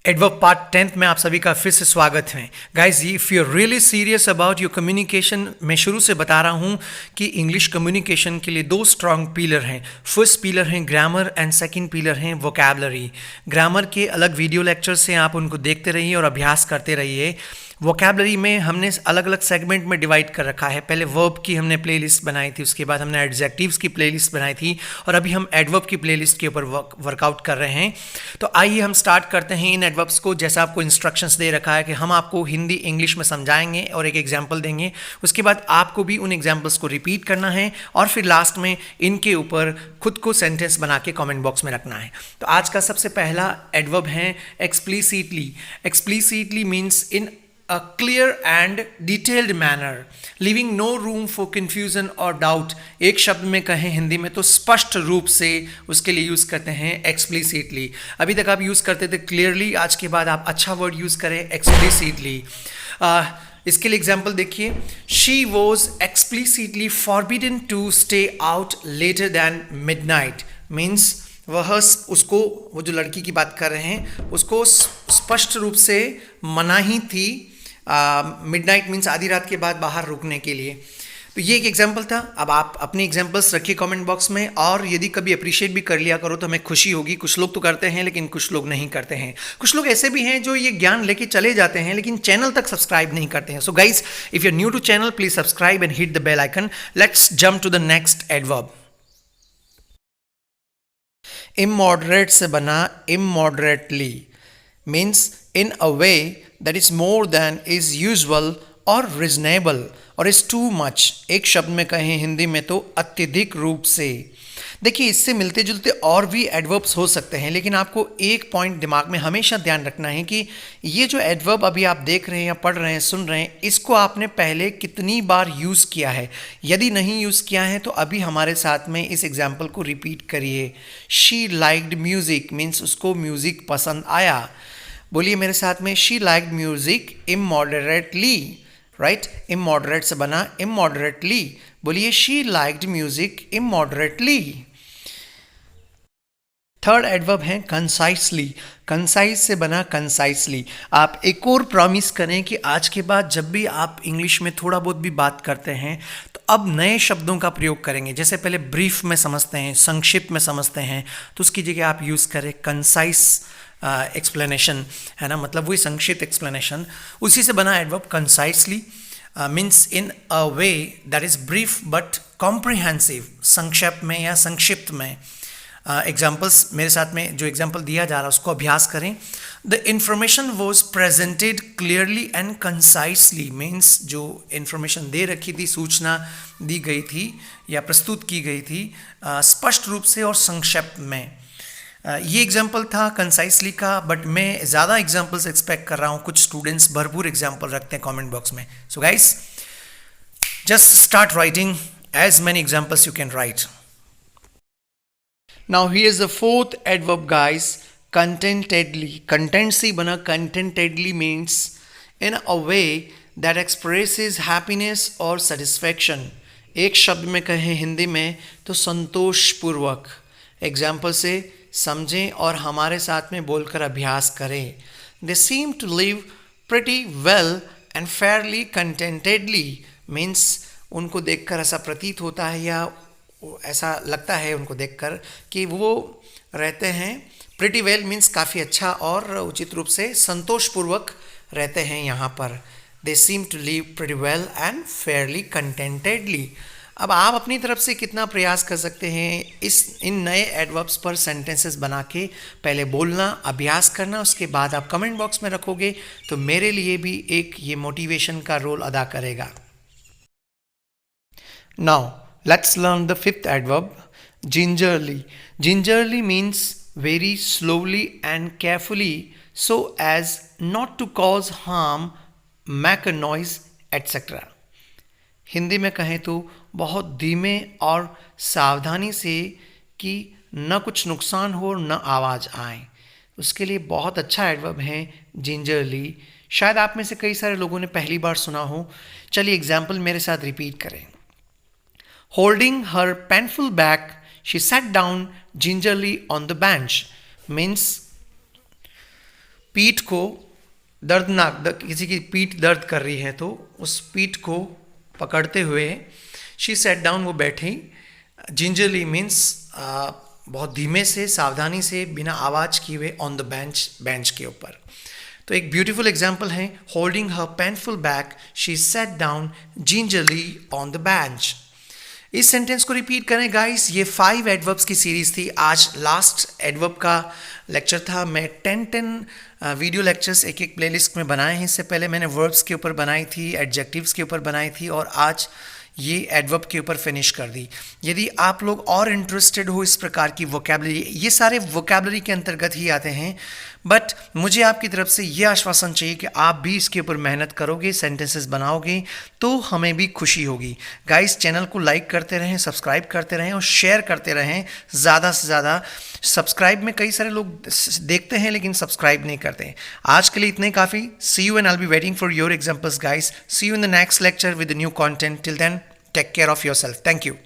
Adverb part 10th में आप सभी का फिर से स्वागत है guys. If you are really serious about your communication, मैं शुरू से बता रहा हूँ कि इंग्लिश कम्युनिकेशन के लिए दो स्ट्रॉन्ग पिलर हैं। फर्स्ट पिलर हैं ग्रामर एंड सेकंड पिलर हैं वोकैबलरी। ग्रामर के अलग वीडियो लेक्चर्स हैं, आप उनको देखते रहिए और अभ्यास करते रहिए। वोकैबलरी में हमने अलग अलग सेगमेंट में डिवाइड कर रखा है। पहले वर्ब की हमने प्लेलिस्ट बनाई थी, उसके बाद हमने एडजेक्टिव्स की प्लेलिस्ट बनाई थी और अभी हम एडवर्ब की प्लेलिस्ट के ऊपर वर्कआउट कर रहे हैं। तो आइए हम स्टार्ट करते हैं इन एडवर्ब्स को। जैसा आपको इंस्ट्रक्शंस दे रखा है कि हम आपको हिंदी इंग्लिश में समझाएंगे और एक एग्जाम्पल देंगे, उसके बाद आपको भी उन एग्जाम्पल्स को रिपीट करना है और फिर लास्ट में इनके ऊपर खुद को सेंटेंस बना के कमेंट बॉक्स में रखना है। तो आज का सबसे पहला एडवर्ब है explicitly. Explicitly means in a clear and detailed manner, leaving no room for confusion or doubt। एक शब्द में कहें हिंदी में तो स्पष्ट रूप से उसके लिए यूज़ करते हैं explicitly। अभी तक आप यूज़ करते थे clearly, आज के बाद आप अच्छा वर्ड यूज़ करें explicitly। इसके लिए एग्जाम्पल देखिए, she was explicitly forbidden to stay out later than midnight। Means उसको, वो जो लड़की की बात कर रहे हैं, उसको स्पष्ट रूप से मनाही थी मिडनाइट मीन्स आधी रात के बाद बाहर रुकने के लिए। तो ये एक एग्जाम्पल था। अब आप अपने एग्जाम्पल्स रखिए कमेंट बॉक्स में और यदि कभी अप्रिशिएट भी कर लिया करो तो हमें खुशी होगी। कुछ लोग तो करते हैं लेकिन कुछ लोग नहीं करते हैं। कुछ लोग ऐसे भी हैं जो ये ज्ञान लेके चले जाते हैं लेकिन चैनल तक सब्सक्राइब नहीं करते हैं। So guys, if you are new to channel please subscribe and hit the bell icon. Let's jump to the next adverb. Immoderate से बना immoderately, means in a way that is more than is usual or reasonable or is too much। एक शब्द में कहें हिंदी में तो अत्यधिक रूप से। देखिए, इससे मिलते जुलते और भी एडवर्ब्स हो सकते हैं लेकिन आपको एक पॉइंट दिमाग में हमेशा ध्यान रखना है कि ये जो एडवर्ब अभी आप देख रहे हैं या पढ़ रहे हैं, सुन रहे हैं, इसको आपने पहले कितनी बार यूज़ किया है। यदि नहीं यूज़ किया है तो अभी हमारे साथ में इस एग्जाम्पल को रिपीट करिए। शी लाइक्ड म्यूज़िक मीन्स उसको म्यूज़िक पसंद आया। बोलिए मेरे साथ में, she liked music immoderately. Right, immoderate से बना इमॉडरेटली। बोलिए she liked music immoderately. Third adverb है कंसाइसली। कंसाइज से बना कंसाइसली। आप एक और प्रॉमिस करें कि आज के बाद जब भी आप इंग्लिश में थोड़ा बहुत भी बात करते हैं तो अब नए शब्दों का प्रयोग करेंगे। जैसे पहले ब्रीफ में समझते हैं, संक्षिप्त में समझते हैं, तो उसकी जगह आप यूज़ करें कंसाइस एक्सप्लेनेशन, है ना, मतलब वही संक्षिप्त एक्सप्लेनेशन। उसी से बना adverb concisely means in a way that is brief but comprehensive. संक्षेप में या संक्षिप्त में। एग्जाम्पल्स मेरे साथ में जो एग्जाम्पल दिया जा रहा है उसको अभ्यास करें। The information was presented clearly and concisely means जो इंफॉर्मेशन दे रखी थी, सूचना दी गई थी या प्रस्तुत की गई थी स्पष्ट रूप से और संक्षेप में। ये एग्जाम्पल था कंसाइसली का, बट मैं ज़्यादा एग्जाम्पल्स एक्सपेक्ट कर रहा हूँ। कुछ स्टूडेंट्स भरपूर एग्जाम्पल रखते हैं कमेंट बॉक्स में। So guys, just start writing as many examples you can write. Now here is the fourth adverb guys, contentedly. Content से बना contentedly means in a way that expresses happiness और satisfaction. एक शब्द में कहें हिंदी में तो संतोषपूर्वक। एग्जाम्पल से समझें और हमारे साथ में बोलकर अभ्यास करें। They seem to live pretty well and fairly contentedly means उनको देखकर ऐसा प्रतीत होता है या ऐसा लगता है उनको देखकर कि वो रहते हैं। प्रिटी वेल मीन्स काफ़ी अच्छा और उचित रूप से संतोषपूर्वक रहते हैं यहाँ पर। They seem to live pretty well and fairly contentedly. अब आप अपनी तरफ से कितना प्रयास कर सकते हैं इन नए एडवर्ब्स पर सेंटेंसेस बना के पहले बोलना, अभ्यास करना, उसके बाद आप कमेंट बॉक्स में रखोगे तो मेरे लिए भी एक ये मोटिवेशन का रोल अदा करेगा। Now let's learn the fifth adverb, gingerly. Gingerly means very slowly and carefully so as not to cause harm, make a noise etcetera. Hindi में कहें तो बहुत धीमे और सावधानी से कि न कुछ नुकसान हो और न आवाज़ आए, उसके लिए बहुत अच्छा एडवर्ब है जिंजरली। शायद आप में से कई सारे लोगों ने पहली बार सुना हो। चलिए एग्जाम्पल मेरे साथ रिपीट करें। Holding her painful bag she sat down gingerly on the bench means पीठ को किसी की पीठ दर्द कर रही है तो उस पीठ को पकड़ते हुए शी सेट डाउन, वो बैठी। जिंजरली मीन्स बहुत धीमे से, सावधानी से, बिना आवाज़ किए हुए ऑन द बेंच के ऊपर। तो एक ब्यूटीफुल एग्जाम्पल है, holding her painful bag she said down gingerly on the bench. इस सेंटेंस को रिपीट करें गाइस। ये 5 एडवर्ब्स की सीरीज थी। आज लास्ट एडवर्ब का लेक्चर था। मैं 10 वीडियो लेक्चर्स एक प्लेलिस्ट में बनाए हैं। इससे पहले मैंने वर्ब्स के ऊपर बनाई थी, एडजेक्टिव्स के ऊपर बनाई थी, और आज ये एडवर्ब के ऊपर फिनिश कर दी। यदि आप लोग और इंटरेस्टेड हो इस प्रकार की वोकैबुलरी, ये सारे वोकैबुलरी के अंतर्गत ही आते हैं, बट मुझे आपकी तरफ से ये आश्वासन चाहिए कि आप भी इसके ऊपर मेहनत करोगे, सेंटेंसेस बनाओगे, तो हमें भी खुशी होगी। गाइस, चैनल को लाइक करते रहें, सब्सक्राइब करते रहें और शेयर करते रहें ज़्यादा से ज़्यादा। सब्सक्राइब में कई सारे लोग देखते हैं लेकिन सब्सक्राइब नहीं करते। आज के लिए इतने काफ़ी। See you and I will be waiting for your examples guys. See you in the next lecture with the new content. Till then, take care of yourself. Thank you.